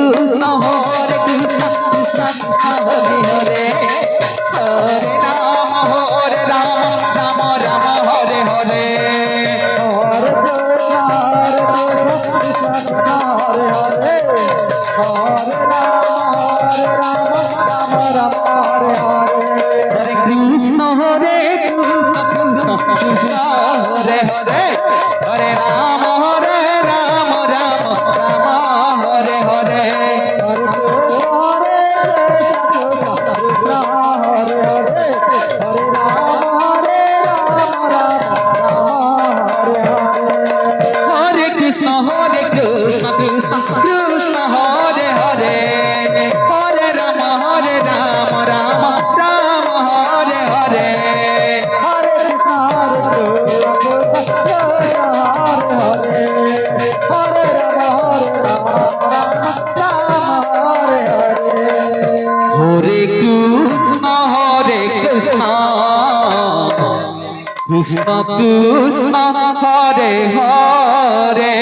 Krishna Krishna Krishna Hare Hare Hare Ram Ram Ram Hare Hare Hare Krishna Krishna Hare Hare Hare Ram Ram Hare Hare Hare Krishna Krishna Krishna Hare Hare Hare Ram Ram Ram Hare Hare Hare Krishna Krishna Krishna Hare Hare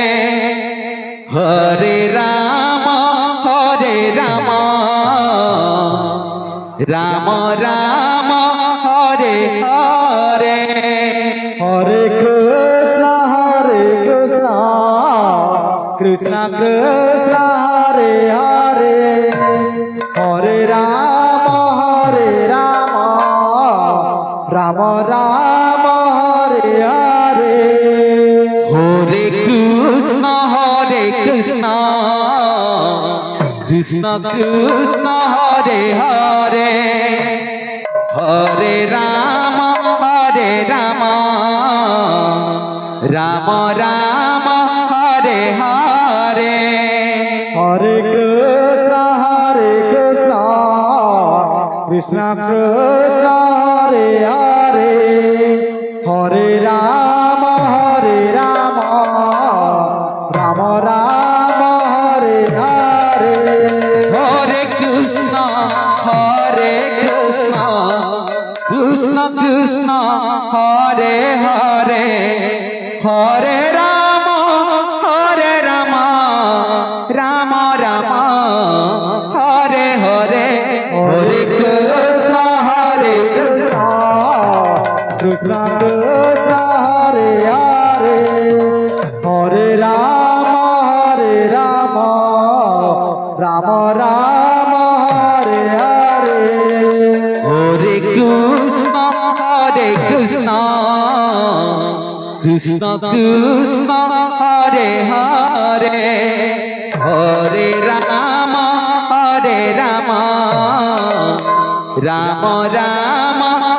Hare Ram Ram Ram Hare Hare Hare Krishna Krishna Krishna Hare Hare Hare Ram Ram Ram Hare Hare Hare Krishna Krishna Krishna Hare Hare Hare Ram Ram Ram Hare Hare Hare Krishna Krishna Krishna Hare Hare Hare Ram Ram Ram Hare Hare Hare Krishna Krishna Krishna Hare Hare Hare Ram Ram Ram Hare Hare Hare Krishna Krishna Krishna Hare Hare Hare Ram Ram Ram Hare Hare Hare Krishna Krishna Krishna Krishna Hare Hare Hare Ram Ram Ram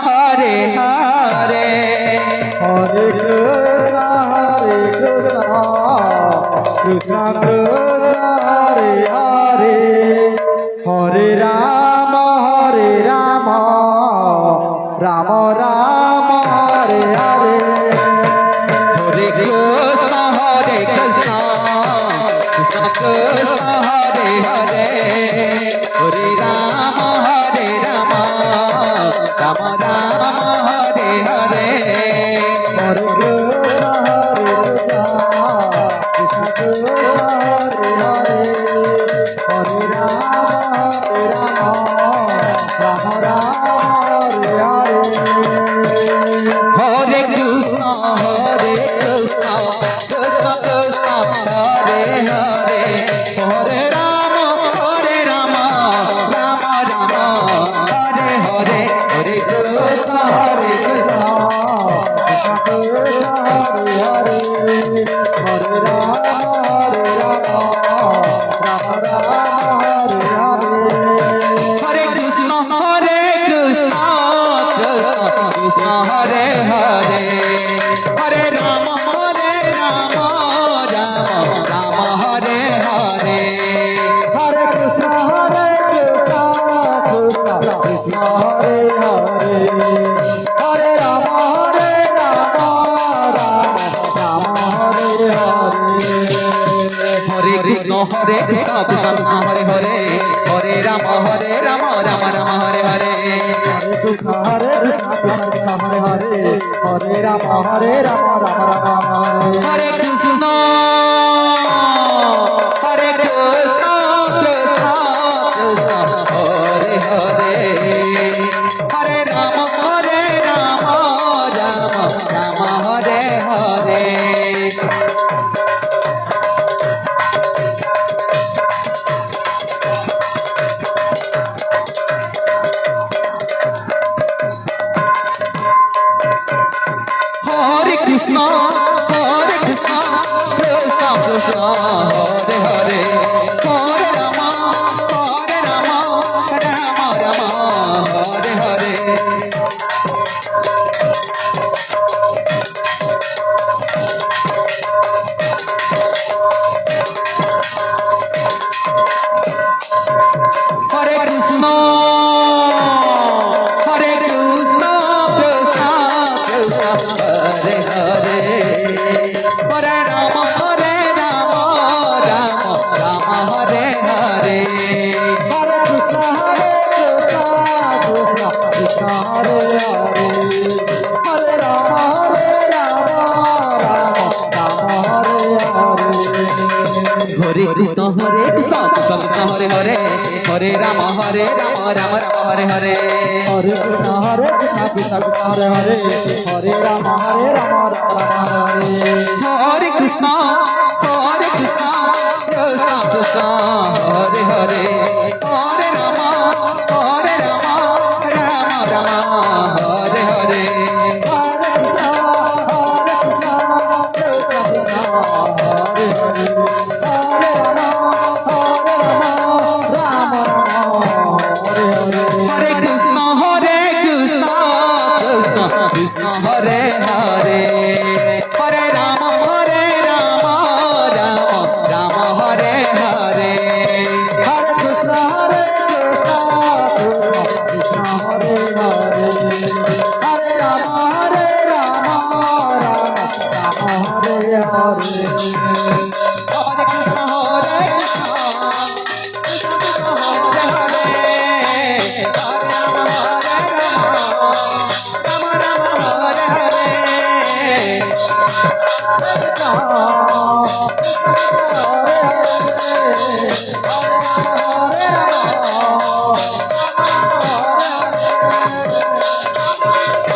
Hare Hare Hare Krishna Krishna Krishna Hare Hare Hare Ram Ram Ram Hare Hare Hare Krishna Krishna Krishna Hare Hare Hare Ram Ram Ram Hare Hare Hare Krishna Krishna Krishna Hare Hare Hare Ram Ram Ram Hare Hare Hare Krishna Krishna Hare Hare Hare Ram Ram Hare Hare Hare Krishna Krishna Krishna Hare Hare Hare Ram Ram Ram Hare Hare Hare Krishna Krishna Krishna Hare Hare Hare Ram Ram Ram Hare Hare Hare Krishna Krishna Hare Hare Hare Ram Ram Ram Hare Hare Hare Krishna Krishna Hare Hare Hare Ram Ram Hare Hare Hare Krishna Krishna Hare Hare Hare Ram Ram Ram Hare Hare Hare Krishna Krishna Hare Hare Hare Ram Ram Ram Hare Hare Krishna Krishna Krishna Krishna Hare Hare Hare Ram Ram Ram Hare Hare Hare Krishna Krishna Krishna Hare Hare Hare Ram Ram Hare Hare Krishna Krishna Krishna Hare Hare Hare Ram Ram Ram Hare Hare Hare Krishna Krishna Krishna Hare Hare Hare Ram Ram Ram Hare Hare Hare Krishna Krishna Hare Hare Hare Ram Ram Ram Hare Hare Hare Krishna Hare Ram Ram Ram Hare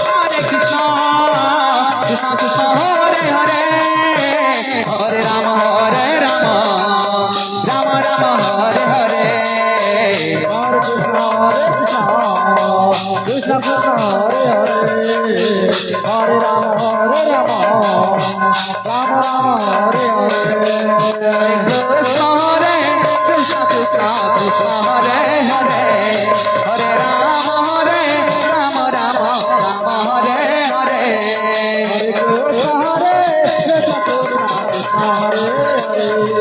Hare Krishna Krishna Hare Hare Hare Ram Ram Ram Hare Hare Krishna Hare Krishna Krishna Krishna Hare Hare Hare Ram Ram Ram Hare Hare Hare Krishna Krishna Hare Hare